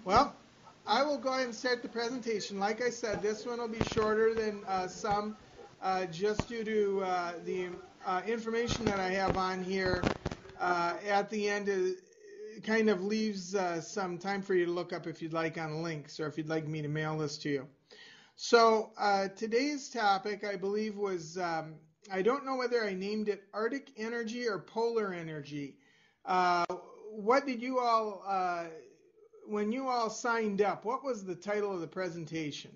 Well, I will go ahead and start the presentation. Like I said, this one will be shorter than some, just due to the information that I have on here. At the end, it kind of leaves some time for you to look up if you'd like on links, or if you'd like me to mail this to you. So today's topic, I believe, was, I don't know whether I named it Arctic energy or polar energy. What did you all... when you all signed up, what was the title of the presentation?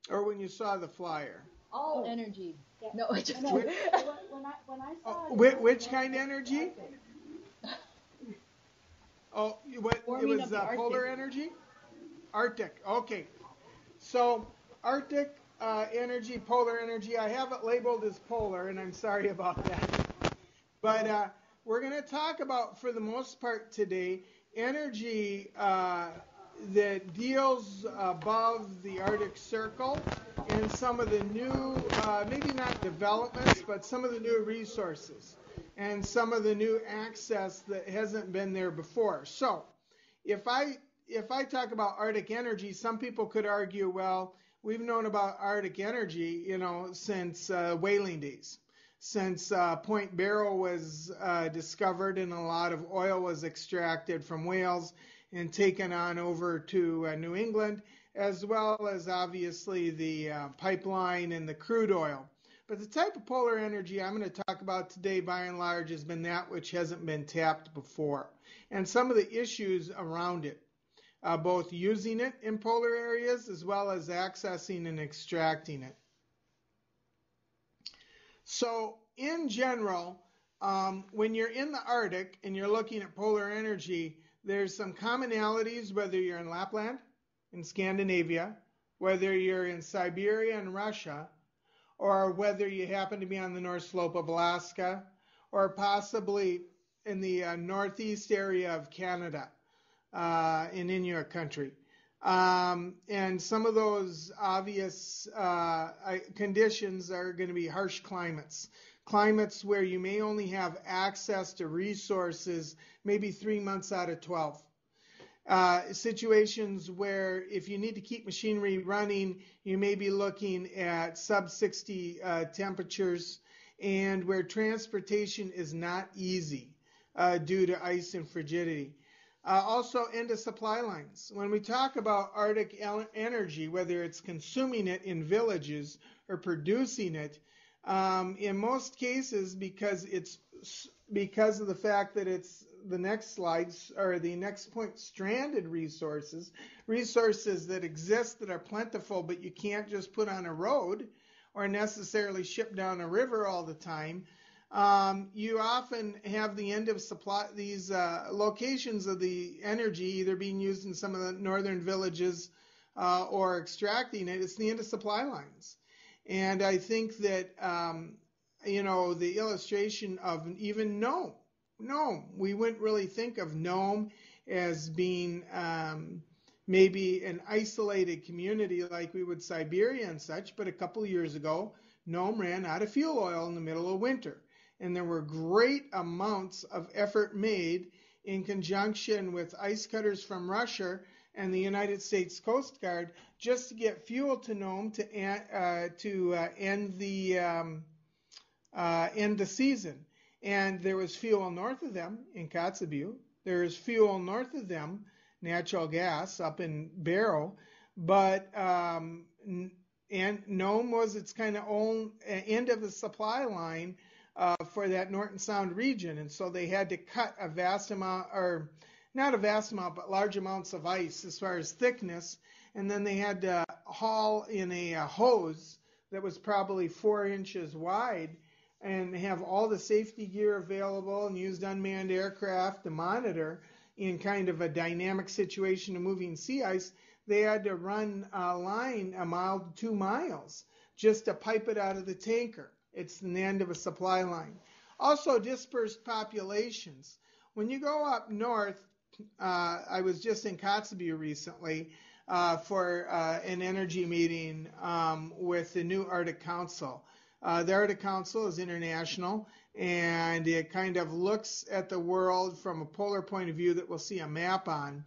Or when you saw the flyer? All energy. Yeah. No, I just when I saw which kind of energy? Oh, what? It was polar energy? Arctic. Okay. So Arctic energy, polar energy. I have it labeled as polar, and I'm sorry about that. But we're going to talk about, for the most part today, energy that deals above the Arctic Circle and some of the new, maybe not developments, but some of the new resources and some of the new access that hasn't been there before. So if I talk about Arctic energy, some people could argue, well, we've known about Arctic energy, since whaling days. Since Point Barrow was discovered and a lot of oil was extracted from whales and taken on over to New England, as well as obviously the pipeline and the crude oil. But the type of polar energy I'm going to talk about today, by and large, has been that which hasn't been tapped before, and some of the issues around it, both using it in polar areas as well as accessing and extracting it. So in general, when you're in the Arctic and you're looking at polar energy, there's some commonalities, whether you're in Lapland, in Scandinavia, whether you're in Siberia and Russia, or whether you happen to be on the North Slope of Alaska, or possibly in the northeast area of Canada, in Inuit country. And some of those obvious conditions are going to be harsh climates where you may only have access to resources maybe 3 months out of 12. Situations where if you need to keep machinery running, you may be looking at sub-60 temperatures, and where transportation is not easy due to ice and frigidity. Also, end of supply lines. When we talk about Arctic energy, whether it's consuming it in villages or producing it, in most cases, because of the fact that it's the next slides or the next point, stranded resources that exist that are plentiful, but you can't just put on a road or necessarily ship down a river all the time. You often have the end of supply, these locations of the energy either being used in some of the northern villages or extracting it. It's the end of supply lines. And I think that, the illustration of even Nome, we wouldn't really think of Nome as being maybe an isolated community like we would Siberia and such, but a couple of years ago, Nome ran out of fuel oil in the middle of winter. And there were great amounts of effort made in conjunction with ice cutters from Russia and the United States Coast Guard just to get fuel to Nome to end the season. And there was fuel north of them in Kotzebue. There is fuel north of them, natural gas, up in Barrow. But and Nome was its kind of own end of the supply line for that Norton Sound region, and so they had to cut a vast amount, or not a vast amount, but large amounts of ice as far as thickness, and then they had to haul in a hose that was probably 4 inches wide and have all the safety gear available and used unmanned aircraft to monitor in kind of a dynamic situation of moving sea ice. They had to run a line 1 mile to 2 miles just to pipe it out of the tanker. It's the end of a supply line. Also, dispersed populations. When you go up north, I was just in Kotzebue recently for an energy meeting with the new Arctic Council. The Arctic Council is international, and it kind of looks at the world from a polar point of view that we'll see a map on.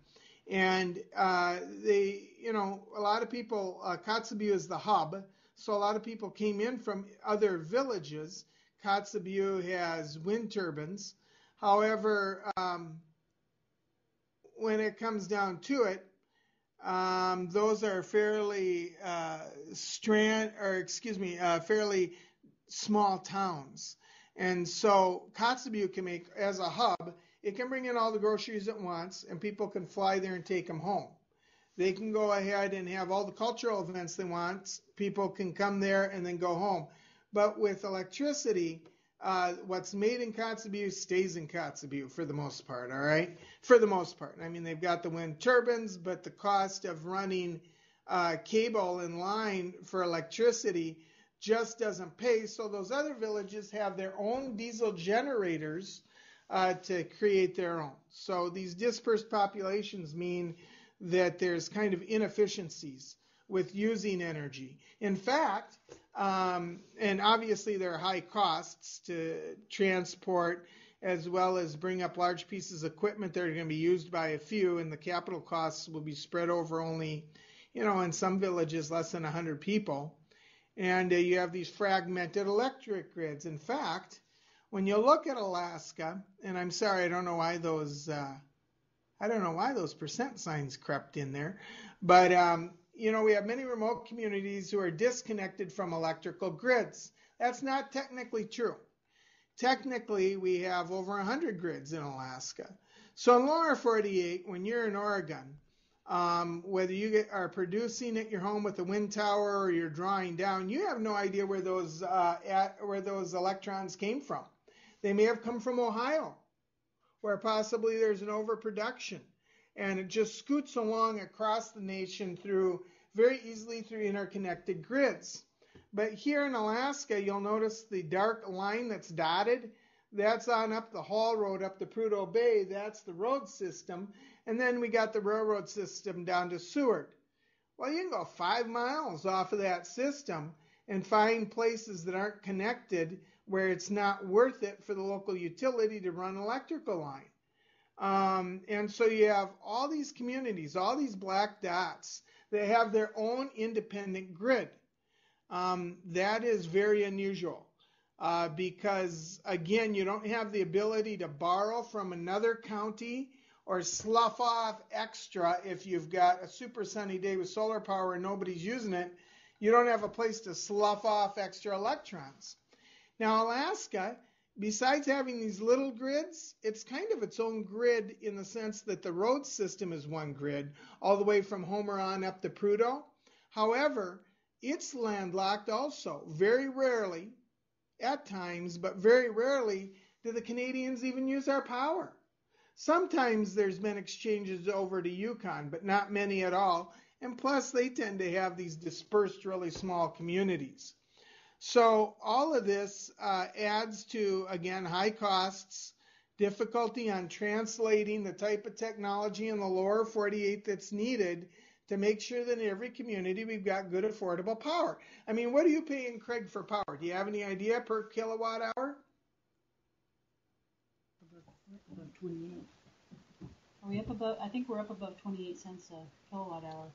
And a lot of people, Kotzebue is the hub, so a lot of people came in from other villages. Kotzebue has wind turbines. However, when it comes down to it, those are fairly fairly small towns. And so Kotzebue can make, as a hub, it can bring in all the groceries at once, and people can fly there and take them home. They can go ahead and have all the cultural events they want. People can come there and then go home. But with electricity, what's made in Kotzebue stays in Kotzebue for the most part, all right? For the most part. I mean, they've got the wind turbines, but the cost of running cable and line for electricity just doesn't pay. So those other villages have their own diesel generators to create their own. So these dispersed populations mean that there's kind of inefficiencies with using energy. In fact, and obviously there are high costs to transport as well as bring up large pieces of equipment that are going to be used by a few, and the capital costs will be spread over only, in some villages less than 100 people. And you have these fragmented electric grids. In fact, when you look at Alaska, and I'm sorry, I don't know why those percent signs crept in there, but we have many remote communities who are disconnected from electrical grids. That's not technically true. Technically, we have over 100 grids in Alaska. So in lower 48, when you're in Oregon, whether you are producing at your home with a wind tower or you're drawing down, you have no idea where those electrons came from. They may have come from Ohio, where possibly there's an overproduction, and it just scoots along across the nation very easily through interconnected grids. But here in Alaska, you'll notice the dark line that's dotted. That's on up the Hall Road, up the Prudhoe Bay. That's the road system. And then we got the railroad system down to Seward. Well, you can go 5 miles off of that system and find places that aren't connected where it's not worth it for the local utility to run an electrical line. And so you have all these communities, all these black dots, that have their own independent grid. That is very unusual because, again, you don't have the ability to borrow from another county or slough off extra. If you've got a super sunny day with solar power and nobody's using it, you don't have a place to slough off extra electrons. Now, Alaska, besides having these little grids, it's kind of its own grid in the sense that the road system is one grid, all the way from Homer on up to Prudhoe. However, it's landlocked also. Very rarely, at times, but very rarely, do the Canadians even use our power. Sometimes there's been exchanges over to Yukon, but not many at all. And plus, they tend to have these dispersed, really small communities. So all of this adds to, again, high costs, difficulty on translating the type of technology in the lower 48 that's needed to make sure that in every community we've got good, affordable power. I mean, what are you paying, Craig, for power? Do you have any idea per kilowatt hour? About 28. Are we up above? I think we're up above 28 cents a kilowatt hour.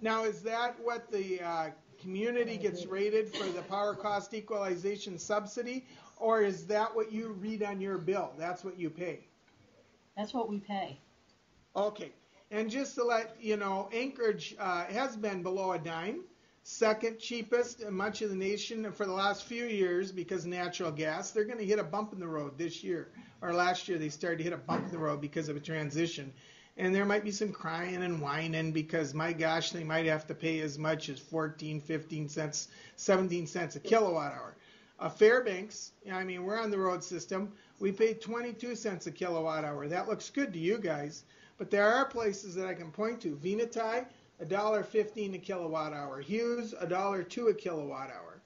Now, is that what the community gets rated for the power cost equalization subsidy, or is that what you read on your bill? That's what you pay? That's what we pay. Okay. And just to let you know, Anchorage has been below a dime, second cheapest in much of the nation for the last few years because of natural gas. They're going to hit a bump in the road this year, or last year they started to hit a bump in the road because of a transition. And there might be some crying and whining because, my gosh, they might have to pay as much as 14, 15 cents, 17 cents a kilowatt hour. Fairbanks, I mean, we're on the road system. We pay 22 cents a kilowatt hour. That looks good to you guys. But there are places that I can point to. Venati, $1.15 a kilowatt hour. Hughes, $1.02 a kilowatt hour.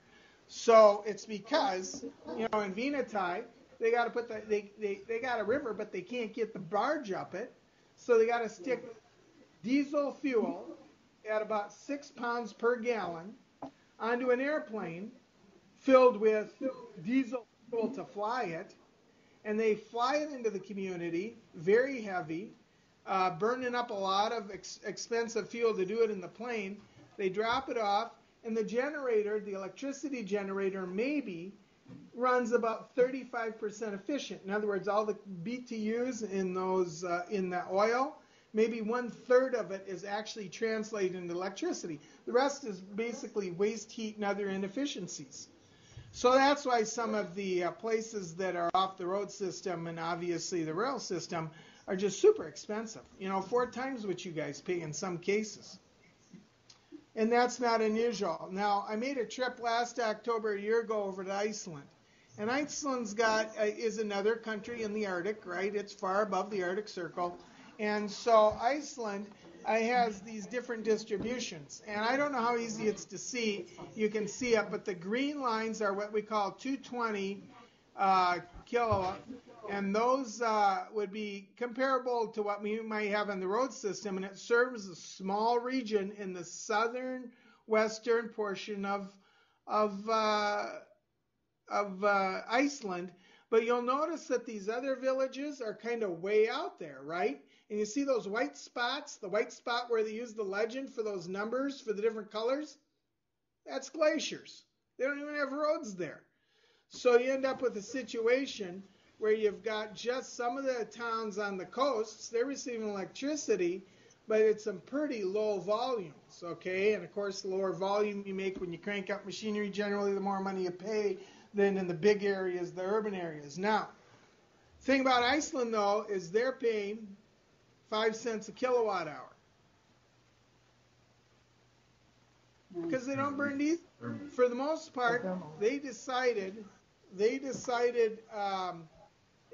So it's because, in Venati, they got to put they got a river, but they can't get the barge up it. So they got to stick diesel fuel at about 6 pounds per gallon onto an airplane, filled with diesel fuel to fly it, and they fly it into the community, very heavy, burning up a lot of expensive fuel to do it in the plane. They drop it off, and the generator, the electricity generator, maybe runs about 35% efficient. In other words, all the BTUs in those in the oil, maybe 1/3 of it is actually translated into electricity. The rest is basically waste heat and other inefficiencies. So that's why some of the places that are off the road system and obviously the rail system are just super expensive. 4 times what you guys pay in some cases. And that's not unusual. Now, I made a trip last October, a year ago, over to Iceland. And Iceland's is another country in the Arctic, right? It's far above the Arctic Circle. And so Iceland has these different distributions. And I don't know how easy it's to see. You can see it, but the green lines are what we call 220 kilowatt. And those would be comparable to what we might have on the road system. And it serves a small region in the southern western portion of Iceland, but you'll notice that these other villages are kind of way out there, right? And you see those white spots, the white spot where they use the legend for those numbers for the different colors? That's glaciers. They don't even have roads there. So you end up with a situation where you've got just some of the towns on the coasts, they're receiving electricity, but it's some pretty low volumes, okay? And of course, the lower volume you make when you crank up machinery, generally the more money you pay than in the big areas, the urban areas. Now, the thing about Iceland, though, is they're paying 5 cents a kilowatt hour. Because they don't burn diesel. For the most part, they decided,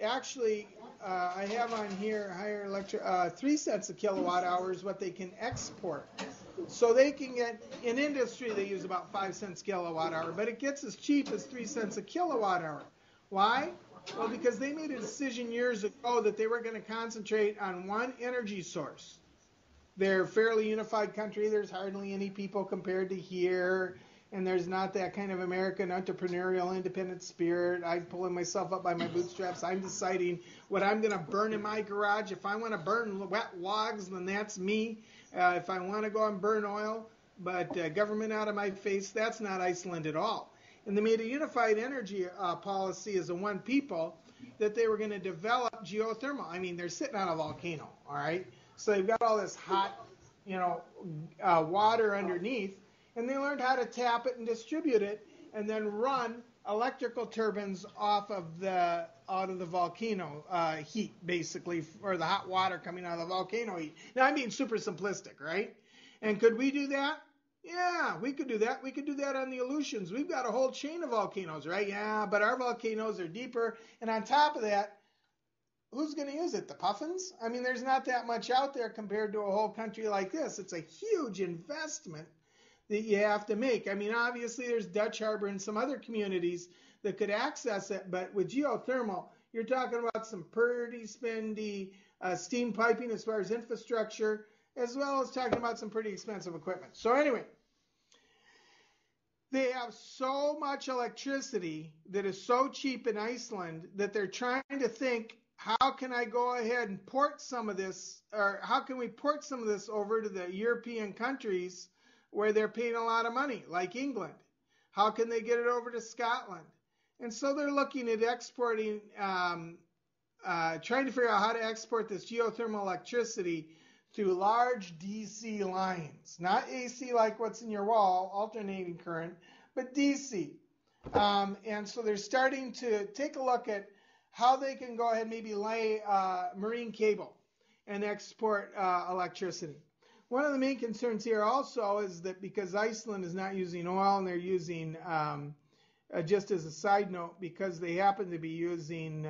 actually, I have on here higher 3 cents a kilowatt hour is what they can export. So they can get, in industry, they use about 5 cents kilowatt hour, but it gets as cheap as 3 cents a kilowatt hour. Why? Well, because they made a decision years ago that they were going to concentrate on one energy source. They're a fairly unified country. There's hardly any people compared to here, and there's not that kind of American entrepreneurial independent spirit. I'm pulling myself up by my bootstraps. I'm deciding what I'm going to burn in my garage. If I want to burn wet logs, then that's me. If I want to go and burn oil, but government out of my face, that's not Iceland at all. And they made a unified energy policy as a one people that they were going to develop geothermal. I mean, they're sitting on a volcano, all right? So they've got all this hot, water underneath, and they learned how to tap it and distribute it, and then run electrical turbines out of the volcano heat, basically, or the hot water coming out of the volcano heat. Now, I'm being super simplistic, right? And could we do that? Yeah, we could do that. We could do that on the Aleutians. We've got a whole chain of volcanoes, right? Yeah, but our volcanoes are deeper. And on top of that, who's going to use it? The puffins? I mean, there's not that much out there compared to a whole country like this. It's a huge investment that you have to make. I mean, obviously, there's Dutch Harbor and some other communities that could access it, but with geothermal, you're talking about some pretty spendy steam piping as far as infrastructure, as well as talking about some pretty expensive equipment. So anyway, they have so much electricity that is so cheap in Iceland that they're trying to think, how can I go ahead and port some of this, or how can we port some of this over to the European countries where they're paying a lot of money, like England? How can they get it over to Scotland? And so they're looking at exporting, trying to figure out how to export this geothermal electricity through large DC lines, not AC like what's in your wall, alternating current, but DC. And so they're starting to take a look at how they can go ahead and maybe lay marine cable and export electricity. One of the main concerns here also is that because Iceland is not using oil and they're using, just as a side note, because they happen to be using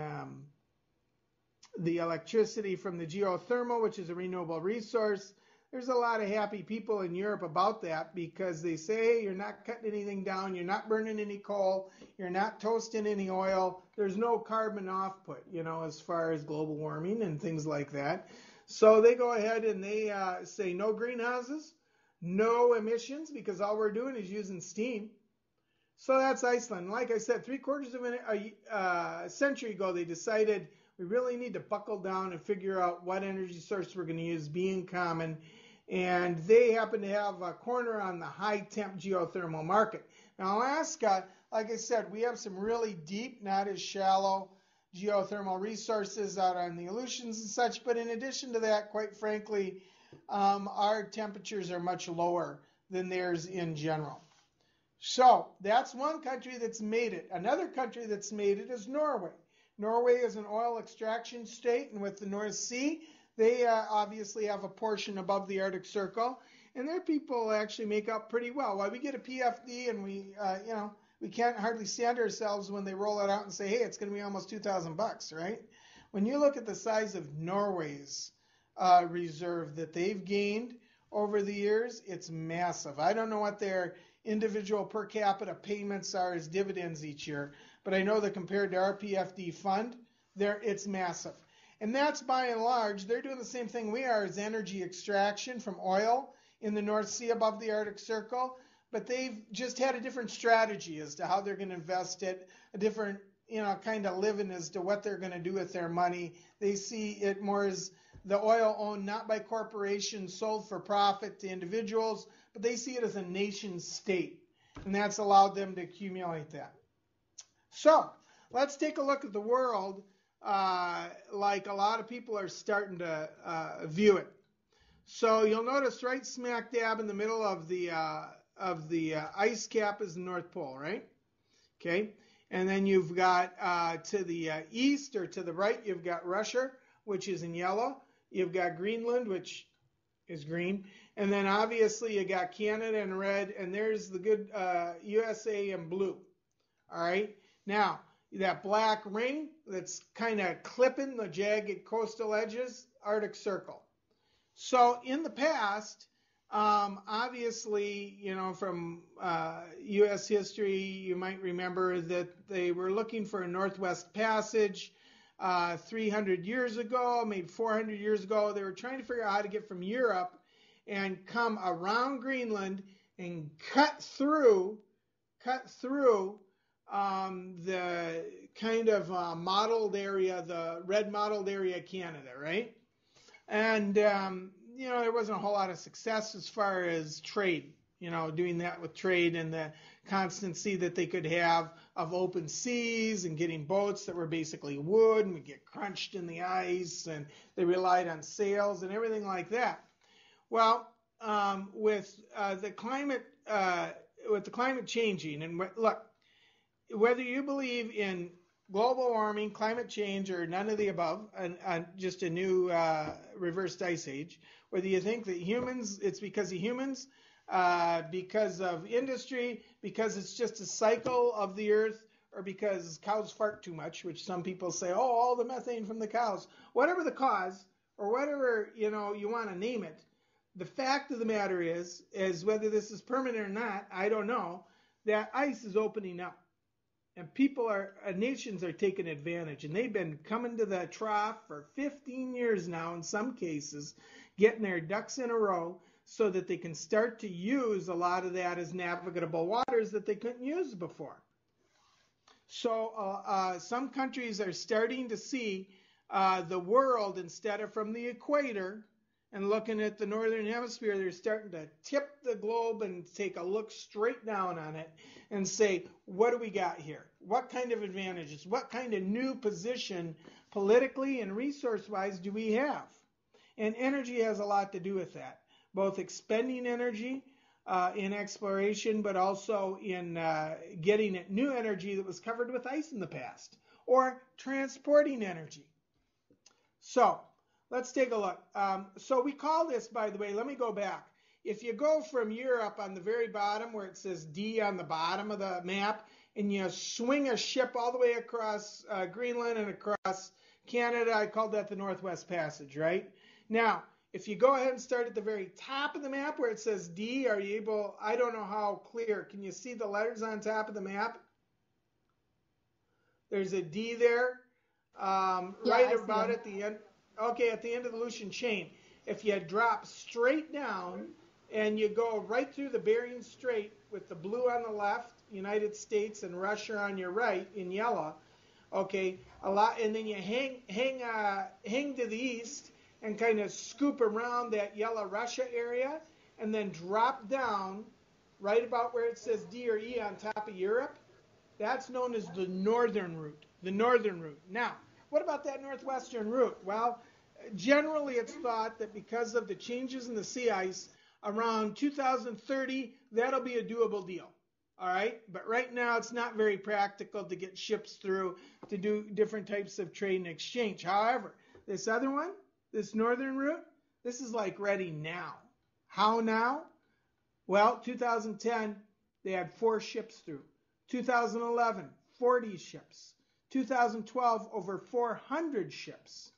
the electricity from the geothermal, which is a renewable resource, there's a lot of happy people in Europe about that because they say, hey, you're not cutting anything down, you're not burning any coal, you're not toasting any oil, there's no carbon output, as far as global warming and things like that. So they go ahead and they say no greenhouses, no emissions, because all we're doing is using steam. So that's Iceland. Like I said, 3/4 of a century ago, they decided we really need to buckle down and figure out what energy source we're going to use, being common. And they happen to have a corner on the high temp geothermal market. Now, Alaska, like I said, we have some really deep, not as shallow geothermal resources out on the Aleutians and such. But in addition to that, quite frankly, our temperatures are much lower than theirs in general. So that's one country that's made it. Another country that's made it is Norway. Norway is an oil extraction state, and with the North Sea, they obviously have a portion above the Arctic Circle, and their people actually make up pretty well. Why we get a PFD, and we can't hardly stand ourselves when they roll it out and say, hey, it's going to be almost $2,000, right? When you look at the size of Norway's reserve that they've gained over the years, it's massive. I don't know what their individual per capita payments are as dividends each year, but I know that compared to our PFD fund, it's massive. And that's by and large, they're doing the same thing we are as energy extraction from oil in the North Sea above the Arctic Circle, but they've just had a different strategy as to how they're going to invest it, a different, kind of living as to what they're going to do with their money. They see it more as the oil owned not by corporations, sold for profit to individuals, but they see it as a nation state, and that's allowed them to accumulate that. So let's take a look at the world like a lot of people are starting to view it. So you'll notice right smack dab in the middle of the ice cap is the North Pole, right? Okay, and then you've got to the east or to the right, you've got Russia, which is in yellow. You've got Greenland, which is green. And then obviously you got Canada in red, and there's the good USA in blue. All right. Now, that black ring that's kind of clipping the jagged coastal edges, Arctic Circle. So in the past, obviously, from U.S. history, you might remember that they were looking for a Northwest Passage 300 years ago, maybe 400 years ago. They were trying to figure out how to get from Europe and come around Greenland and cut through the kind of mottled area, the red mottled area of Canada, right? And, there wasn't a whole lot of success as far as trade, doing that with trade and the constancy that they could have of open seas and getting boats that were basically wood and would get crunched in the ice, and they relied on sails and everything like that. Well, with the climate changing, and look, whether you believe in global warming, climate change, or none of the above, and just a new reversed ice age, whether you think that it's because of humans, because of industry, because it's just a cycle of the earth, or because cows fart too much, which some people say, oh, all the methane from the cows. Whatever the cause, or whatever you want to name it, the fact of the matter is whether this is permanent or not, I don't know, that ice is opening up. And nations are taking advantage. And they've been coming to the trough for 15 years now in some cases, getting their ducks in a row so that they can start to use a lot of that as navigable waters that they couldn't use before. So some countries are starting to see the world, instead of from the equator and looking at the northern hemisphere, they're starting to tip the globe and take a look straight down on it and say, what do we got here? What kind of advantages? What kind of new position politically and resource-wise do we have? And energy has a lot to do with that, both expending energy in exploration, but also in getting at new energy that was covered with ice in the past, or transporting energy. So let's take a look. So we call this, by the way, let me go back. If you go from Europe on the very bottom where it says D on the bottom of the map, and you swing a ship all the way across Greenland and across Canada, I called that the Northwest Passage, right? Now, if you go ahead and start at the very top of the map where it says D, are you able, I don't know how clear, can you see the letters on top of the map? There's a D there, right about at the end. Okay, at the end of the Aleutian chain. If you drop straight down and you go right through the Bering Strait with the blue on the left United States and Russia on your right in yellow. Okay, a lot, and then you hang to the east and kind of scoop around that yellow Russia area, and then drop down right about where it says D or E on top of Europe. That's known as the northern route. The northern route. Now, what about that northwestern route? Well, generally it's thought that because of the changes in the sea ice, around 2030, that'll be a doable deal. All right, but right now it's not very practical to get ships through to do different types of trade and exchange. However, this other one, this northern route, this is like ready now. How now? Well, 2010, they had 4 ships through. 2011, 40 ships. 2012, over 400 ships.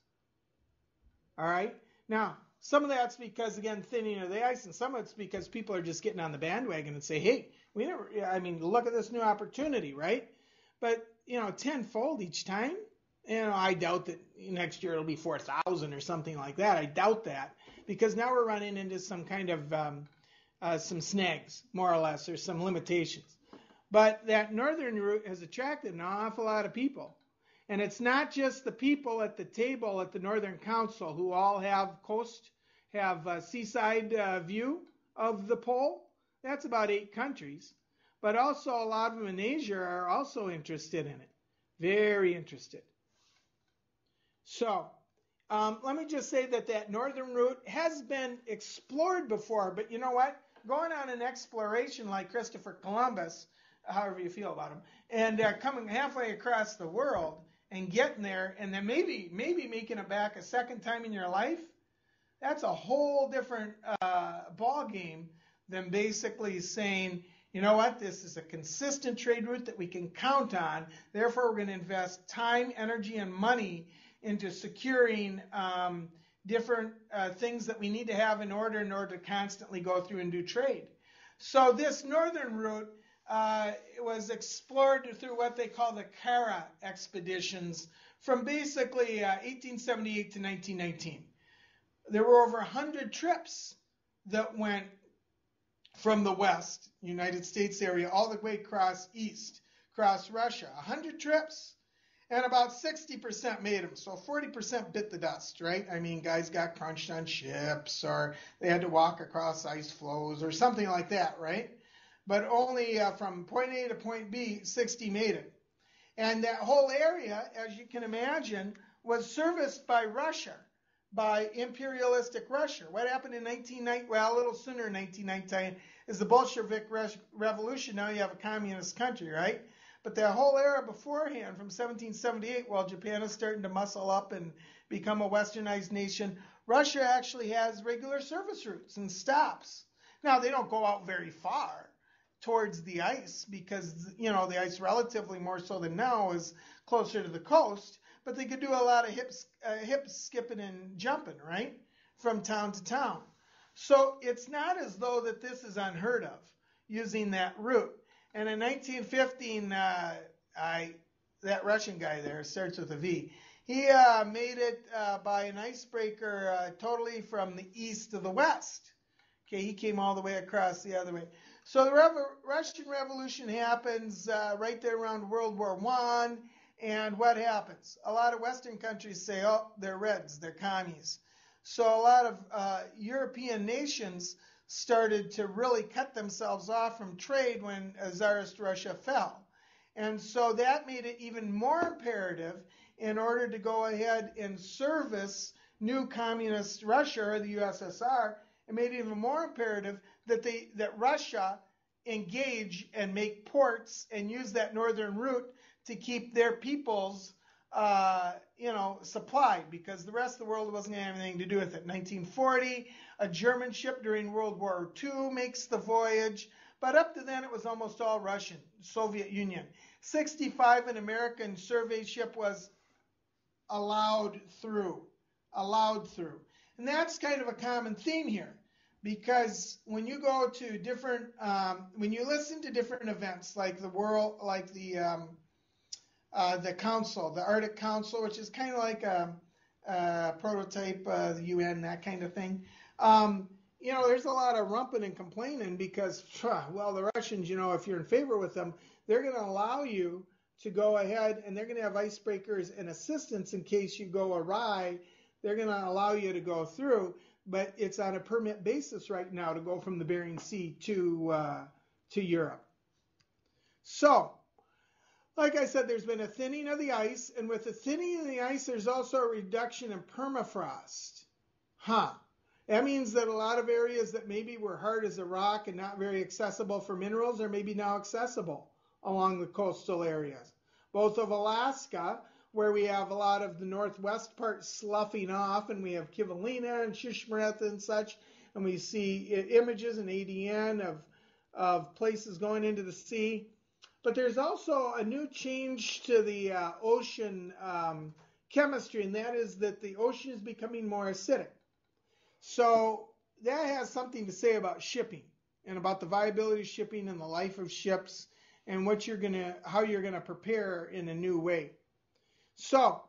All right, now, some of that's because, again, thinning of the ice, and some of it's because people are just getting on the bandwagon and say, hey, look at this new opportunity, right? But, tenfold each time. I doubt that next year it'll be 4,000 or something like that. I doubt that, because now we're running into some kind of some snags, more or less, or some limitations. But that northern route has attracted an awful lot of people. And it's not just the people at the table at the Northern Council who all have seaside view of the pole. That's about 8 countries. But also a lot of them in Asia are also interested in it. Very interested. So let me just say that northern route has been explored before. But you know what? Going on an exploration like Christopher Columbus, however you feel about him, and coming halfway across the world and getting there, and then maybe making it back a second time in your life, that's a whole different ball game than basically saying, you know what, this is a consistent trade route that we can count on. Therefore, we're going to invest time, energy, and money into securing different things that we need to have in order to constantly go through and do trade. So this northern route was explored through what they call the Kara expeditions from basically 1878 to 1919. There were over 100 trips that went from the west, United States area, all the way across east, across Russia. 100 trips, and about 60% made them. So 40% bit the dust, right? I mean, guys got crunched on ships, or they had to walk across ice floes or something like that, right? But only from point A to point B, 60 made it. And that whole area, as you can imagine, was serviced by Russia, by imperialistic Russia. What happened in 1919? Well, a little sooner in 1919 is the Bolshevik Revolution. Now you have a communist country, right? But that whole era beforehand, from 1778, while Japan is starting to muscle up and become a westernized nation, Russia actually has regular service routes and stops. Now, they don't go out very far towards the ice because, the ice relatively more so than now is closer to the coast, but they could do a lot of hip skipping and jumping, right, from town to town. So it's not as though that this is unheard of, using that route. And in 1915, that Russian guy there, starts with a V, he made it by an icebreaker totally from the east to the west. Okay, he came all the way across the other way. So the Russian Revolution happens right there around World War I, and what happens? A lot of Western countries say, oh, they're Reds, they're commies. So a lot of European nations started to really cut themselves off from trade when Tsarist Russia fell. And so that made it even more imperative, in order to go ahead and service new communist Russia, or the USSR, it made it even more imperative that Russia engage and make ports and use that northern route to keep their peoples, supplied, because the rest of the world wasn't going to have anything to do with it. 1940, a German ship during World War II makes the voyage, but up to then it was almost all Russian, Soviet Union. 65, an American survey ship was allowed through. And that's kind of a common theme here, because when you go to different, when you listen to different events like the council, the Arctic Council, which is kind of like a prototype of the UN, that kind of thing. there's a lot of rumping and complaining because, well, the Russians, if you're in favor with them, they're going to allow you to go ahead and they're going to have icebreakers and assistance in case you go awry. They're going to allow you to go through, but it's on a permit basis right now to go from the Bering Sea to Europe. So, like I said, there's been a thinning of the ice, and with the thinning of the ice, there's also a reduction in permafrost. That means that a lot of areas that maybe were hard as a rock and not very accessible for minerals are maybe now accessible along the coastal areas. Both of Alaska, where we have a lot of the northwest part sloughing off, and we have Kivalina and Shishmaref and such, and we see images in ADN of places going into the sea. But there's also a new change to the ocean chemistry, and that is that the ocean is becoming more acidic. So that has something to say about shipping and about the viability of shipping and the life of ships and how you're gonna prepare in a new way. So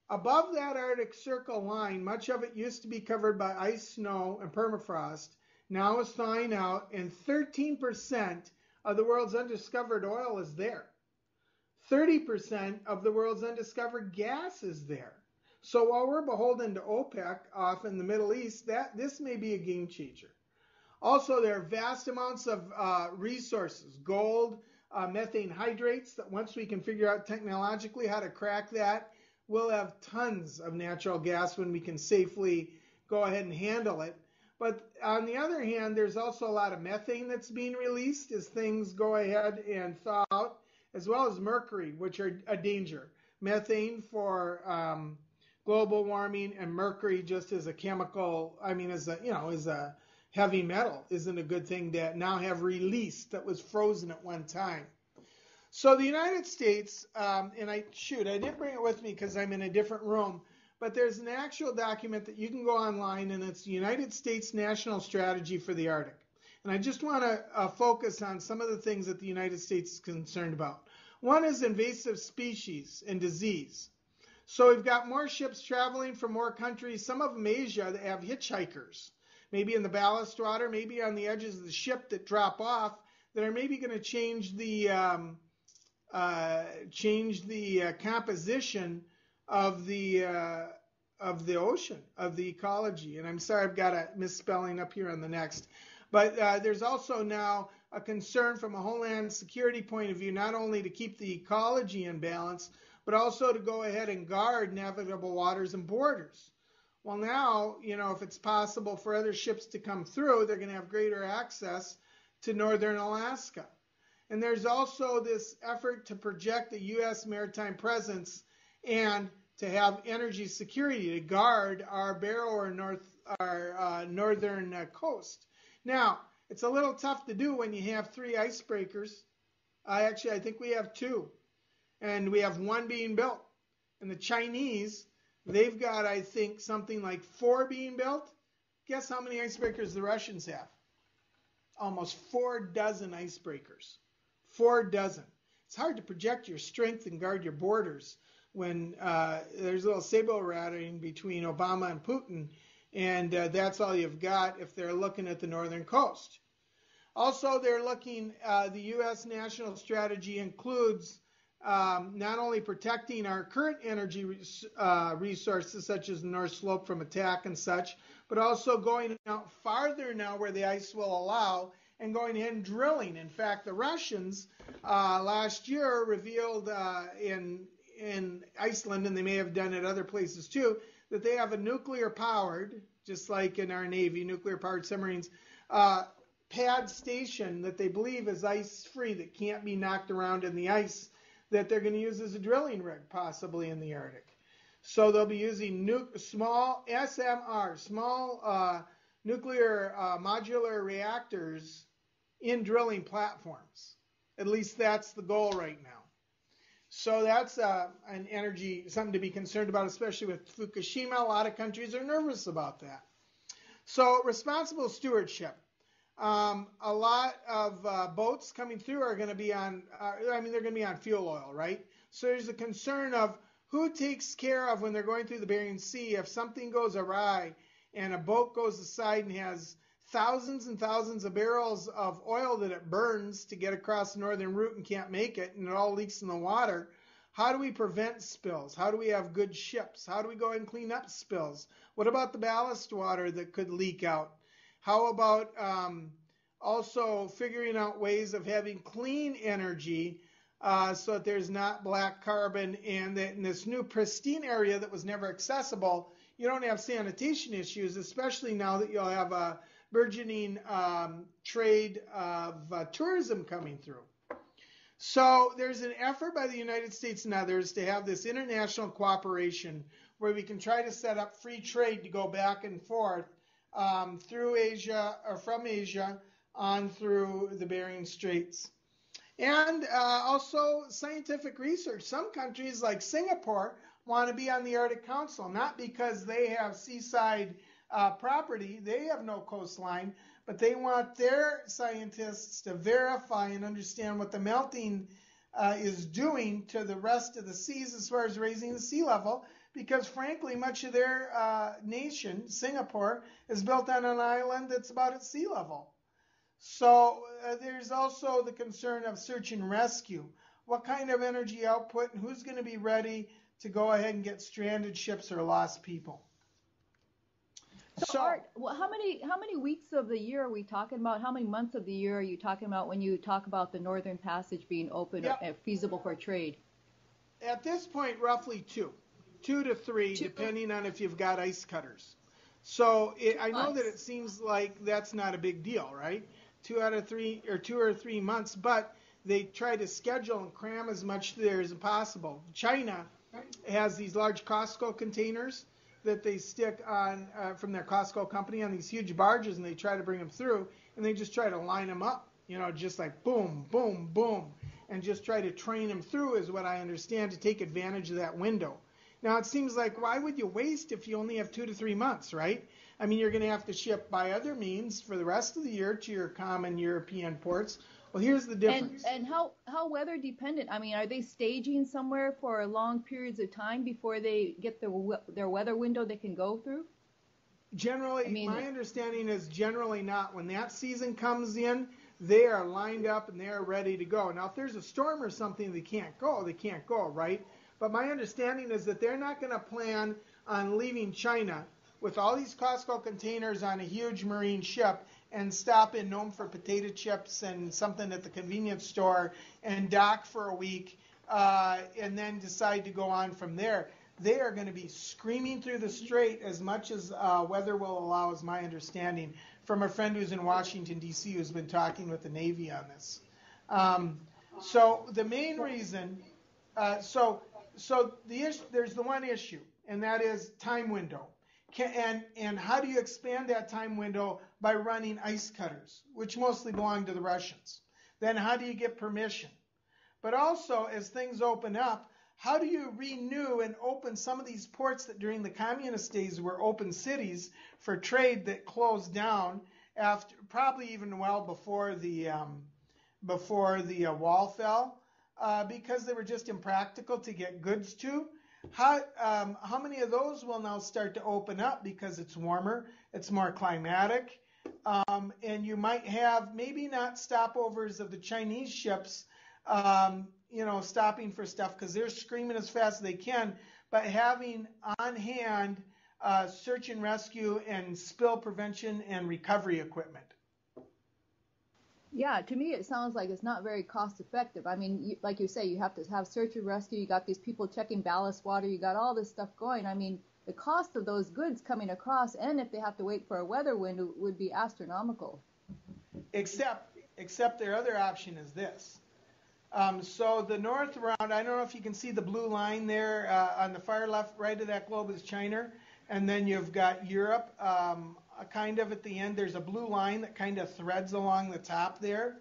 above that Arctic Circle line, much of it used to be covered by ice, snow, and permafrost. Now it's thawing out, and 13% of the world's undiscovered oil is there. 30% of the world's undiscovered gas is there. So while we're beholden to OPEC off in the Middle East, this may be a game changer. Also, there are vast amounts of resources, gold, methane hydrates, that once we can figure out technologically how to crack that, we'll have tons of natural gas when we can safely go ahead and handle it. But on the other hand, there's also a lot of methane that's being released as things go ahead and thaw out, as well as mercury, which are a danger. Methane for global warming, and mercury just as a chemical, as a heavy metal, isn't a good thing to now have released that was frozen at one time. So the United States, and I didn't bring it with me because I'm in a different room, but there's an actual document that you can go online, and it's the United States National Strategy for the Arctic. And I just want to focus on some of the things that the United States is concerned about. One is invasive species and disease. So we've got more ships traveling from more countries, some of them Asia, that have hitchhikers, maybe in the ballast water, maybe on the edges of the ship that drop off, that are maybe going to change the composition of the ocean, of the ecology. And I'm sorry, I've got a misspelling up here on the next. But there's also now a concern from a homeland security point of view, not only to keep the ecology in balance, but also to go ahead and guard navigable waters and borders. Well, now, if it's possible for other ships to come through, they're going to have greater access to northern Alaska. And there's also this effort to project the U.S. maritime presence and to have energy security to guard our northern coast. Now, it's a little tough to do when you have 3 icebreakers. I think we have 2. And we have 1 being built. And the Chinese, they've got, I think, something like 4 being built. Guess how many icebreakers the Russians have? Almost 4 dozen icebreakers. 4 dozen. It's hard to project your strength and guard your borders when there's a little saber-rattling between Obama and Putin, and that's all you've got if they're looking at the northern coast. Also, they're looking, the U.S. national strategy includes not only protecting our current energy resources, such as the North Slope, from attack and such, but also going out farther now where the ice will allow and going ahead and drilling. In fact, the Russians last year revealed in Iceland, and they may have done it other places too, that they have a nuclear-powered, just like in our Navy, nuclear-powered submarines, pad station that they believe is ice-free, that can't be knocked around in the ice, that they're going to use as a drilling rig, possibly in the Arctic. So they'll be using small SMR, small nuclear modular reactors in drilling platforms. At least that's the goal right now. So that's an energy, something to be concerned about, especially with Fukushima. A lot of countries are nervous about that. So responsible stewardship. A lot of boats coming through are going to be on, they're going to be on fuel oil, right? So there's a concern of who takes care of when they're going through the Bering Sea if something goes awry and a boat goes aside and has thousands and thousands of barrels of oil that it burns to get across the northern route and can't make it, and it all leaks in the water. How do we prevent spills? How do we have good ships? How do we go and clean up spills? What about the ballast water that could leak out? How about also figuring out ways of having clean energy so that there's not black carbon, and that in this new pristine area that was never accessible, you don't have sanitation issues, especially now that you'll have a burgeoning trade of tourism coming through. So there's an effort by the United States and others to have this international cooperation where we can try to set up free trade to go back and forth through Asia, or from Asia on through the Bering Straits. And also scientific research. Some countries like Singapore want to be on the Arctic Council, not because they have seaside property, they have no coastline, but they want their scientists to verify and understand what the melting is doing to the rest of the seas as far as raising the sea level, because frankly, much of their nation, Singapore, is built on an island that's about at sea level. So there's also the concern of search and rescue. What kind of energy output, and who's going to be ready to go ahead and get stranded ships or lost people? So Art, well, how many weeks of the year are we talking about? How many months of the year are you talking about when you talk about the Northern Passage being open and feasible for trade? At this point, roughly 2 to 3, depending on if you've got ice cutters. So I know that it seems like that's not a big deal, right? 2 or 3 months, but they try to schedule and cram as much there as possible. China has these large Costco containers that they stick on from their Costco company on these huge barges, and they try to bring them through, and they just try to line them up, just like boom, boom, boom, and just try to train them through, is what I understand, to take advantage of that window. Now, it seems like, why would you waste if you only have 2 to 3 months, right? I mean, you're going to have to ship by other means for the rest of the year to your common European ports. Well, here's the difference. And how weather dependent? I mean, are they staging somewhere for long periods of time before they get their weather window they can go through? Generally, my understanding is generally not. When that season comes in, they are lined up and they are ready to go. Now, if there's a storm or something, they can't go, right? But my understanding is that they're not going to plan on leaving China with all these Costco containers on a huge marine ship and stop in Nome for potato chips and something at the convenience store and dock for a week and then decide to go on from there. They are going to be screaming through the strait as much as weather will allow, is my understanding, from a friend who's in Washington, D.C., who's been talking with the Navy on this. So the main reason, there's the one issue, and that is time window. And how do you expand that time window? By running ice cutters, which mostly belong to the Russians. Then how do you get permission? But also, as things open up, how do you renew and open some of these ports that during the communist days were open cities for trade that closed down after, probably even well before the wall fell, because they were just impractical to get goods to? How many of those will now start to open up because it's warmer, it's more climatic, and you might have maybe not stopovers of the Chinese ships, stopping for stuff because they're screaming as fast as they can, but having on hand search and rescue and spill prevention and recovery equipment. Yeah, to me it sounds like it's not very cost effective. I mean, like you say, you have to have search and rescue, you got these people checking ballast water, you got all this stuff going. I mean, the cost of those goods coming across, and if they have to wait for a weather window, would be astronomical. Except their other option is this. So the north round, I don't know if you can see the blue line there on the far left, right of that globe is China. And then you've got Europe, kind of at the end, there's a blue line that kind of threads along the top there.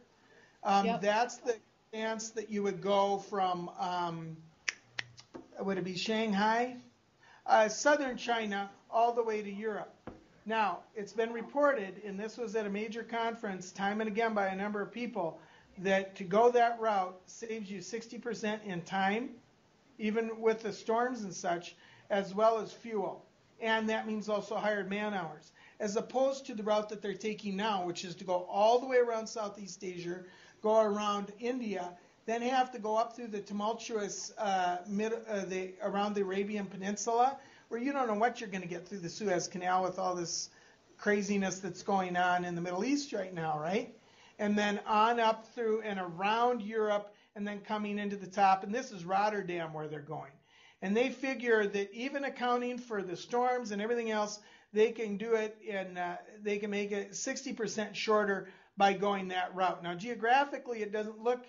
That's the chance that you would go from, would it be Shanghai? Southern China all the way to Europe. Now, it's been reported, and this was at a major conference time and again by a number of people, that to go that route saves you 60% in time, even with the storms and such, as well as fuel. and that means also hired man hours, as opposed to the route that they're taking now, which is to go all the way around Southeast Asia, go around India, then have to go up through the tumultuous around the Arabian Peninsula, where you don't know what you're going to get through the Suez Canal with all this craziness that's going on in the Middle East right now, right? And then on up through and around Europe, and then coming into the top, and this is Rotterdam where they're going. And they figure that even accounting for the storms and everything else, they can do it, and they can make it 60% shorter by going that route. Now, geographically, it doesn't look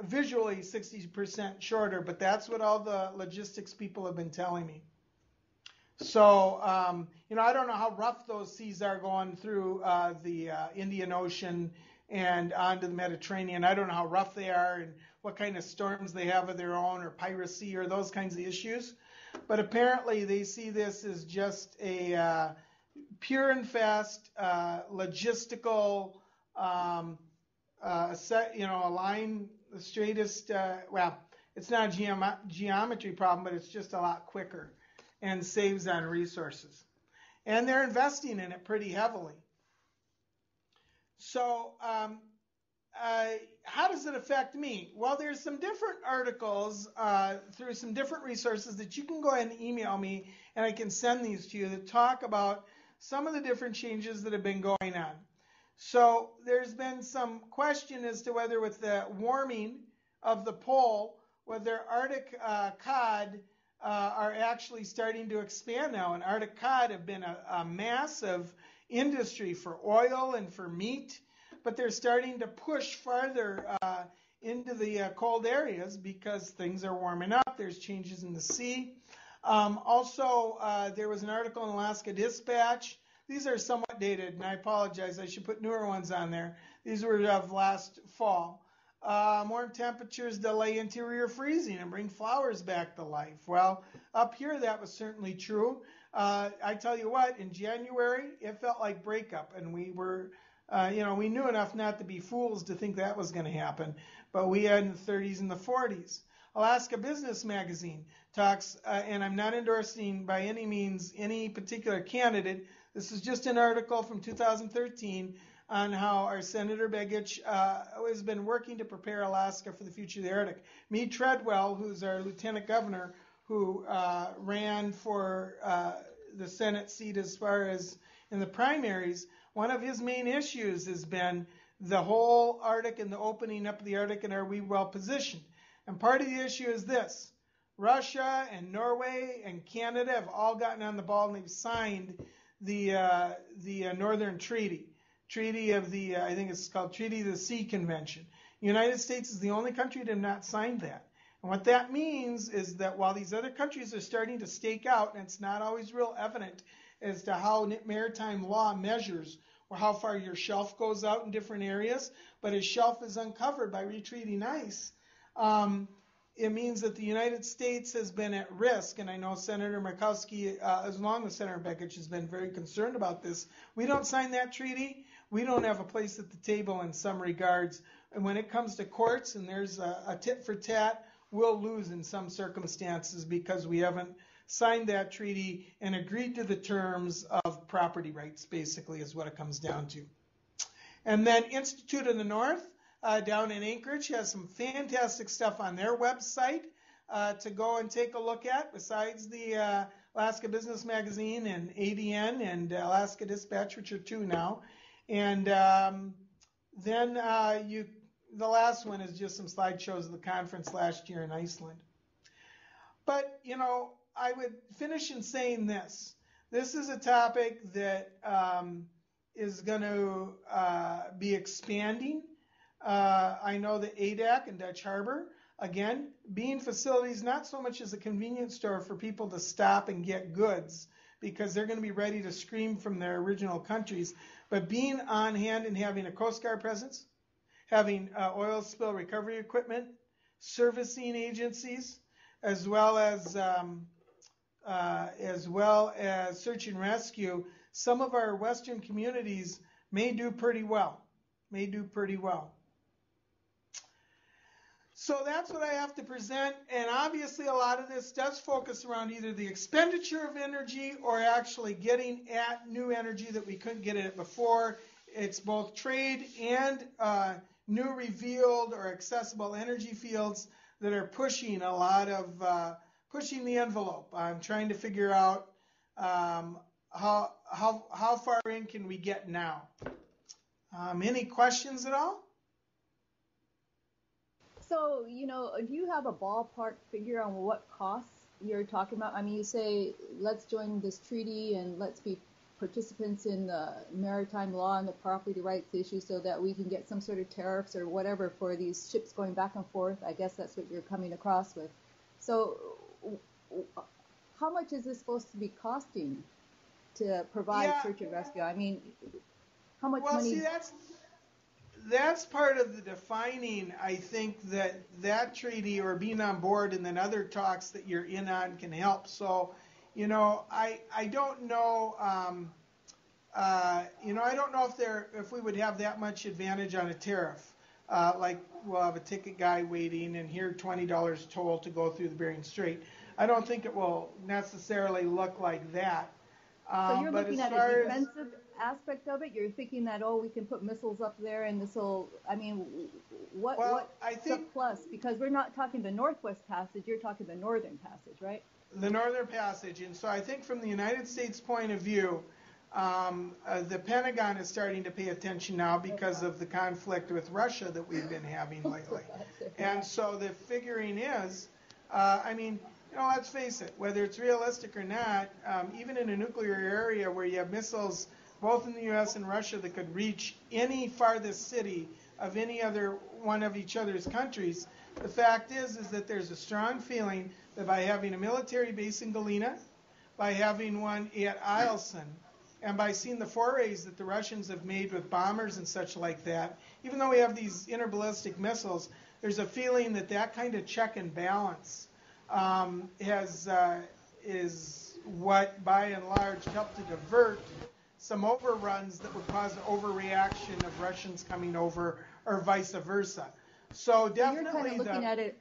visually 60% shorter, but that's what all the logistics people have been telling me. So, I don't know how rough those seas are going through the Indian Ocean and onto the Mediterranean. I don't know how rough they are and what kind of storms they have of their own, or piracy, or those kinds of issues. But apparently they see this as just a pure and fast logistical a line, the straightest, it's not a geometry problem, but it's just a lot quicker and saves on resources. And they're investing in it pretty heavily. So how does it affect me? Well, there's some different articles through some different resources that you can go ahead and email me, and I can send these to you, that talk about some of the different changes that have been going on. So there's been some question as to whether, with the warming of the pole, whether Arctic cod are actually starting to expand now. And Arctic cod have been a massive industry for oil and for meat, but they're starting to push farther into the cold areas because things are warming up. There's changes in the sea. Also, there was an article in Alaska Dispatch. These are somewhat dated, and I apologize. I should put newer ones on there. These were of last fall. Warm temperatures delay interior freezing and bring flowers back to life. Well, up here that was certainly true. I tell you what, in January, it felt like breakup, and we were, we knew enough not to be fools to think that was going to happen, but we had in the 30s and the 40s. Alaska Business Magazine talks, and I'm not endorsing by any means any particular candidate. This is just an article from 2013 on how our Senator Begich has been working to prepare Alaska for the future of the Arctic. Meade Treadwell, who's our lieutenant governor, who ran for the Senate seat as far as in the primaries, one of his main issues has been the whole Arctic and the opening up of the Arctic, and are we well positioned? And part of the issue is this: Russia and Norway and Canada have all gotten on the ball, and they've signed the Northern Treaty of the, I think it's called Treaty of the Sea Convention. The United States is the only country that have not signed that. And what that means is that while these other countries are starting to stake out, and it's not always real evident as to how maritime law measures or how far your shelf goes out in different areas, but a shelf is uncovered by retreating ice, it means that the United States has been at risk, and I know Senator Murkowski, along with Senator Begich, has been very concerned about this. We don't sign that treaty, we don't have a place at the table in some regards. And when it comes to courts and there's a tit for tat, we'll lose in some circumstances because we haven't signed that treaty and agreed to the terms of property rights, basically, is what it comes down to. And then Institute of the North, down in Anchorage, has some fantastic stuff on their website to go and take a look at, besides the Alaska Business Magazine and ADN and Alaska Dispatch, which are two now. And then the last one is just some slideshows of the conference last year in Iceland. But, I would finish in saying this. This is a topic that is going to be expanding. I know that ADAC and Dutch Harbor, again, being facilities not so much as a convenience store for people to stop and get goods because they're going to be ready to scream from their original countries, but being on hand and having a Coast Guard presence, having oil spill recovery equipment, servicing agencies, as well as search and rescue. Some of our Western communities may do pretty well. So that's what I have to present, and obviously a lot of this does focus around either the expenditure of energy or actually getting at new energy that we couldn't get at before. It's both trade and new revealed or accessible energy fields that are pushing a lot of pushing the envelope. I'm trying to figure out how far in can we get now. Any questions at all? So, do you have a ballpark figure on what costs you're talking about? I mean, you say, let's join this treaty and let's be participants in the maritime law and the property rights issue so that we can get some sort of tariffs or whatever for these ships going back and forth. I guess that's what you're coming across with. So how much is this supposed to be costing to provide search and rescue? I mean, how much money? See, that's part of the defining, I think, that treaty or being on board and then other talks that you're in on can help. So, I don't know, I don't know if we would have that much advantage on a tariff. Like we'll have a ticket guy waiting and here $20 toll to go through the Bering Strait. I don't think it will necessarily look like that. So you're looking at a defensive aspect of it? You're thinking that, we can put missiles up there and this will, I mean, what's the plus? Because we're not talking the Northwest Passage, you're talking the Northern Passage, right? The Northern Passage. And so I think from the United States point of view, the Pentagon is starting to pay attention now because of the conflict with Russia that we've been having lately. And so the figuring is, let's face it, whether it's realistic or not, even in a nuclear area where you have missiles both in the U.S. and Russia that could reach any farthest city of any other one of each other's countries, the fact is that there's a strong feeling that by having a military base in Galena, by having one at Iceland, and by seeing the forays that the Russians have made with bombers and such like that, even though we have these interballistic missiles, there's a feeling that kind of check and balance is what, by and large, helped to divert some overruns that would cause an overreaction of Russians coming over, or vice versa. So definitely, you're kind of looking at it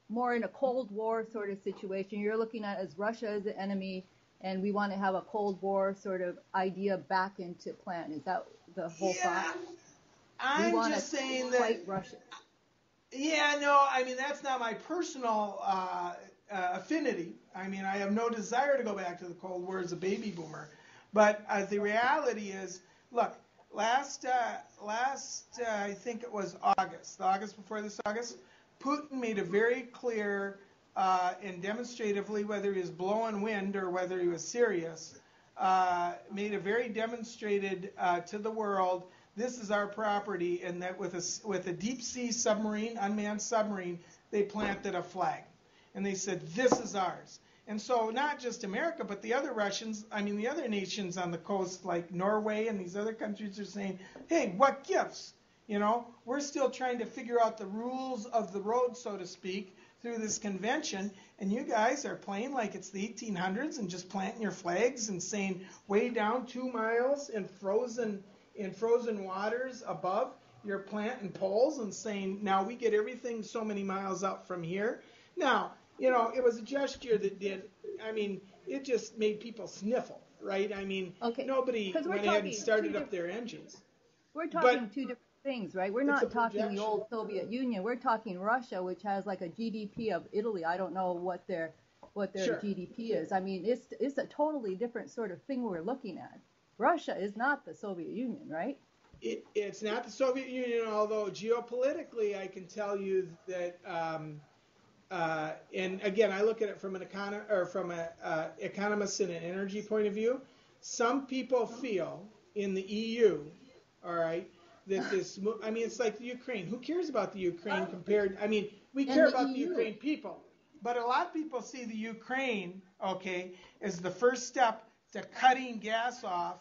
more in a Cold War sort of situation. You're looking at it as Russia as the enemy, and we want to have a Cold War sort of idea back into plan. Is that the whole thought? I'm just saying that. Fight Russia. Yeah, no, that's not my personal affinity. I have no desire to go back to the Cold War as a baby boomer. But the reality is, look, last I think it was August, the August before this August, Putin made a very clear and demonstratively, whether he was blowing wind or whether he was serious, made a very demonstrated to the world, this is our property, and that with a deep sea submarine, unmanned submarine, they planted a flag. And they said, this is ours. And so not just America, but the other Russians, the other nations on the coast like Norway and these other countries are saying, hey, what gives? We're still trying to figure out the rules of the road, so to speak, through this convention, and you guys are playing like it's the 1800s and just planting your flags and saying way down 2 miles in frozen waters above, you're planting poles and saying, now we get everything so many miles up from here. Now, it was a gesture that it just made people sniffle, right? Nobody went ahead and started up their engines. We're talking two different things, right? We're not talking the old Soviet Union. We're talking Russia, which has like a GDP of Italy. I don't know what their Sure. GDP is. It's a totally different sort of thing we're looking at. Russia is not the Soviet Union, right? It's not the Soviet Union, although geopolitically I can tell you that and again, I look at it from an economist and an energy point of view. Some people feel in the EU, all right, that this. It's like the Ukraine. Who cares about the Ukraine compared? We care about the Ukraine people, but a lot of people see the Ukraine, okay, as the first step to cutting gas off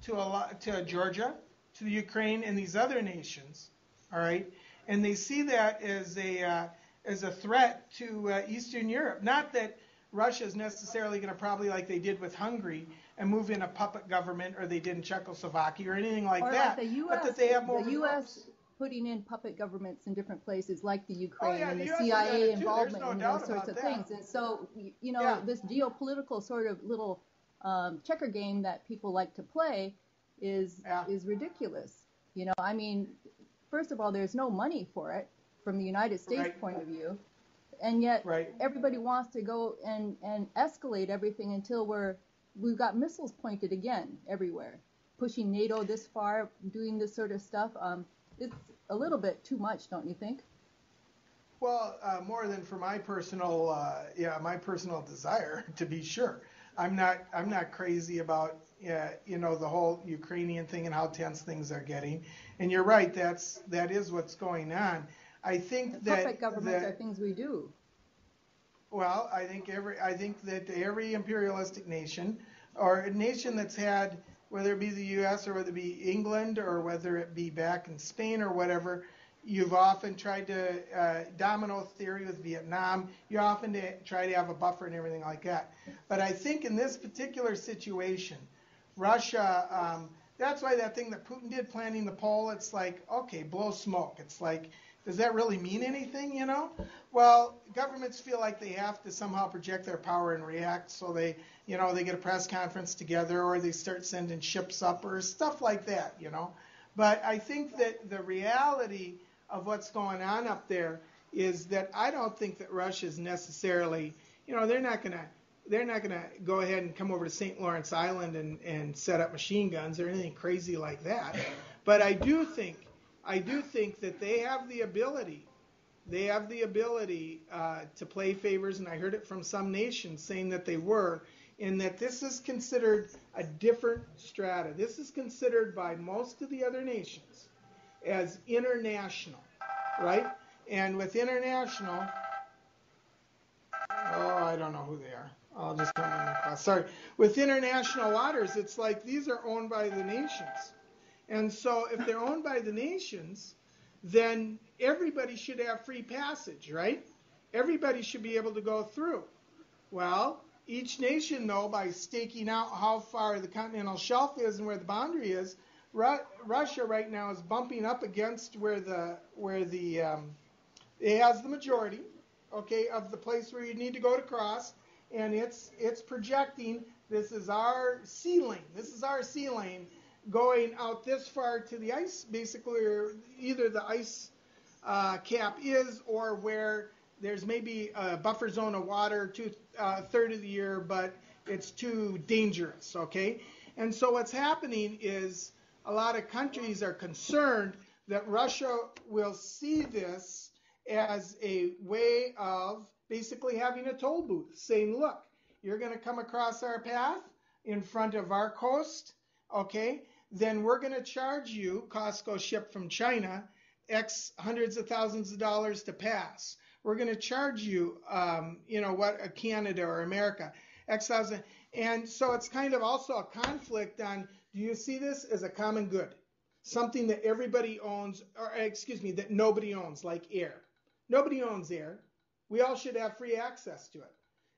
to Georgia, to the Ukraine, and these other nations, all right, and they see that as a threat to Eastern Europe. Not that Russia is necessarily going to, probably like they did with Hungary, and move in a puppet government, or they did in Czechoslovakia or anything like that. Like the US, but that they have more. putting in puppet governments in different places like the Ukraine yeah, and the the US has done CIA it too. involvement There's no in doubt those sorts about of that. things. And so, Yeah. this geopolitical sort of little checker game that people like to play is ridiculous. I mean, first of all, there's no money for it from the United States point of view. And yet everybody wants to go and escalate everything until we've got missiles pointed again everywhere, pushing NATO this far, doing this sort of stuff. It's a little bit too much, don't you think? Well, more than for my personal desire, to be sure. I'm not crazy about the whole Ukrainian thing and how tense things are getting. And you're right, that is what's going on. I think that puppet governments are things we do. Well, I think that every imperialistic nation, or a nation that's had, whether it be the U.S. or whether it be England or whether it be back in Spain or whatever, you've often tried to domino theory with Vietnam. You often try to have a buffer and everything like that. But I think in this particular situation, Russia. That's why that thing that Putin did, planting the pole. It's like, okay, blow smoke. It's like, does that really mean anything, Well, governments feel like they have to somehow project their power and react, so they get a press conference together or they start sending ships up or stuff like that, But I think that the reality of what's going on up there is that I don't think that Russia's necessarily, they're not going to go ahead and come over to St. Lawrence Island and set up machine guns or anything crazy like that. But I do think that they have the ability to play favors, and I heard it from some nations saying that they were, in that this is considered a different strata. This is considered by most of the other nations as international, right? And with international, I don't know who they are. I'll just come in across. Sorry. With international waters, it's like these are owned by the nations. And so if they're owned by the nations, then everybody should have free passage, right? Everybody should be able to go through. Well, each nation, though, by staking out how far the continental shelf is and where the boundary is, Russia right now is bumping up against where it has the majority, okay, of the place where you need to go to cross, and it's projecting this is our sea lane. This is our sea lane going out this far to the ice, basically, or either the ice cap is, or where there's maybe a buffer zone of water a third of the year, but it's too dangerous, okay? And so what's happening is a lot of countries are concerned that Russia will see this as a way of basically having a toll booth, saying, look, you're going to come across our path in front of our coast, okay? Then we're going to charge you, Costco shipped from China, X hundreds of thousands of dollars to pass. We're going to charge you, Canada or America, X thousand. And so it's kind of also a conflict on, do you see this as a common good? Something that everybody owns, that nobody owns, like air. Nobody owns air. We all should have free access to it.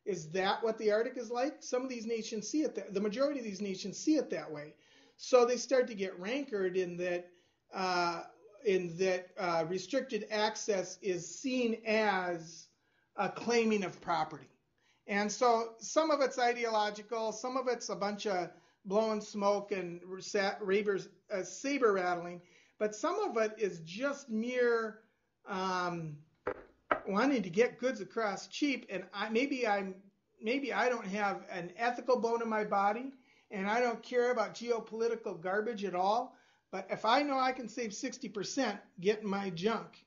Is that what the Arctic is like? Some of these nations see it, the majority of these nations see it that way. So they start to get rancored in that restricted access is seen as a claiming of property. And so some of it's ideological, some of it's a bunch of blowing smoke and saber rattling, but some of it is just mere wanting to get goods across cheap. And maybe I don't have an ethical bone in my body, and I don't care about geopolitical garbage at all. But if I know I can save 60% getting my junk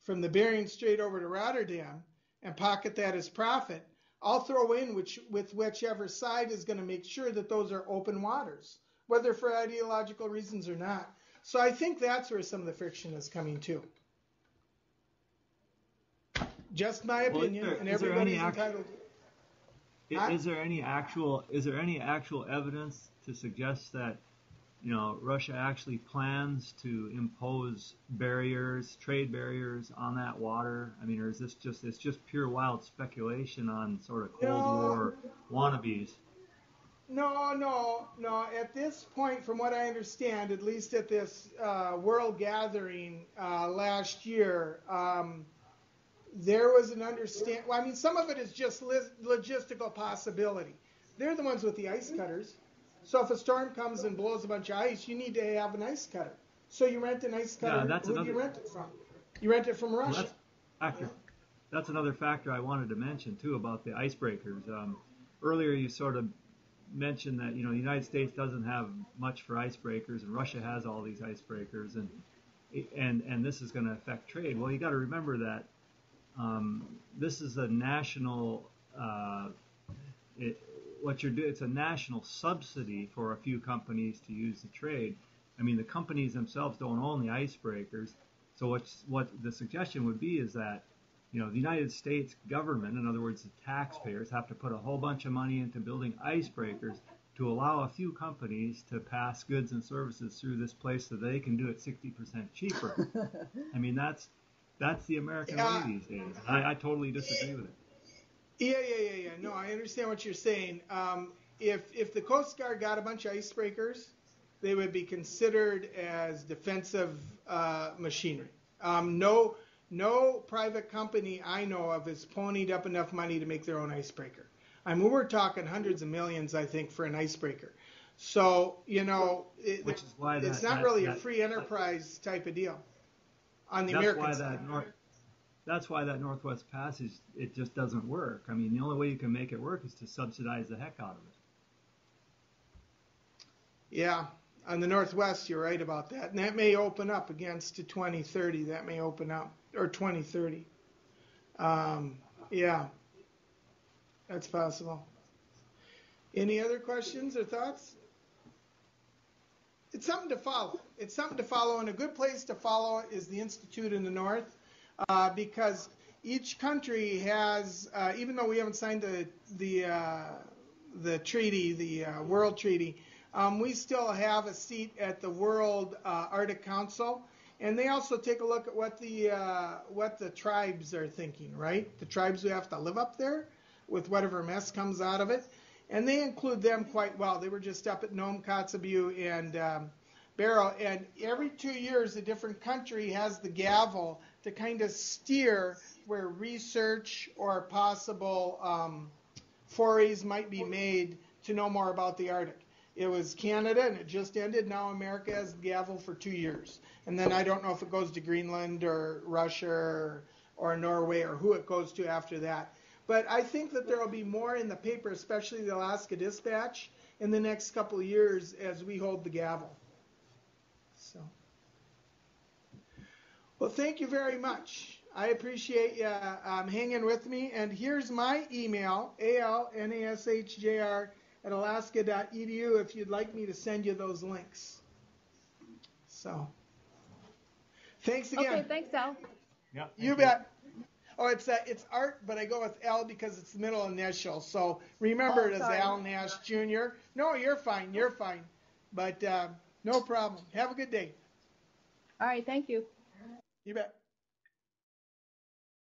from the Bering Strait over to Rotterdam and pocket that as profit, I'll throw in with whichever side is going to make sure that those are open waters, whether for ideological reasons or not. So I think that's where some of the friction is coming too. Just my opinion, and everybody's entitled. Is there any actual evidence to suggest that Russia actually plans to impose trade barriers on that water? I mean, or is this just pure wild speculation on sort of Cold War wannabes? No. At this point, from what I understand, at least at this world gathering last year, there was an understand. Well, I mean, some of it is just logistical possibility. They're the ones with the ice cutters. So if a storm comes and blows a bunch of ice, you need to have an ice cutter. So you rent an ice cutter. Yeah, Who do you rent it from? You rent it from well, Russia. that's another factor I wanted to mention too about the icebreakers. Earlier you sort of mentioned that the United States doesn't have much for icebreakers, and Russia has all these icebreakers, and this is going to affect trade. Well, you got to remember that this is a national. It's a national subsidy for a few companies to use the trade. I mean, the companies themselves don't own the icebreakers. So what the suggestion would be is that, the United States government, in other words, the taxpayers, have to put a whole bunch of money into building icebreakers to allow a few companies to pass goods and services through this place so they can do it 60% cheaper. I mean, that's the American way these days. I totally disagree with it. Yeah. No, I understand what you're saying. If the Coast Guard got a bunch of icebreakers, they would be considered as defensive machinery. No private company I know of has ponied up enough money to make their own icebreaker. I mean, we're talking hundreds of millions, I think, for an icebreaker. So, Which is why it's not really a free enterprise type of deal on the American side. That's why that Northwest Passage, it just doesn't work. I mean, the only way you can make it work is to subsidize the heck out of it. Yeah, on the Northwest, you're right about that. And that may open up against to 2030. That may open up, or 2030. Yeah, that's possible. Any other questions or thoughts? It's something to follow. And a good place to follow it is the Institute in the North. Because each country has, even though we haven't signed the treaty, the World Treaty, we still have a seat at the World Arctic Council, and they also take a look at what the tribes are thinking, right? The tribes who have to live up there with whatever mess comes out of it, and they include them quite well. They were just up at Nome, Kotzebue, and Barrow, and every 2 years a different country has the gavel to kind of steer where research or possible forays might be made to know more about the Arctic. It was Canada, and it just ended. Now America has the gavel for 2 years. And then I don't know if it goes to Greenland or Russia or Norway or who it goes to after that. But I think that there will be more in the paper, especially the Alaska Dispatch, in the next couple of years as we hold the gavel. So, well, thank you very much. I appreciate you hanging with me. And here's my email, alnashjr@alaska.edu, if you'd like me to send you those links. So, thanks again. Okay, thanks, Al. Yeah, You bet. Oh, it's Art, but I go with L because it's the middle initial. So remember it as sorry. Al Nash Jr. No, you're fine. But no problem. Have a good day. All right, thank you. You bet.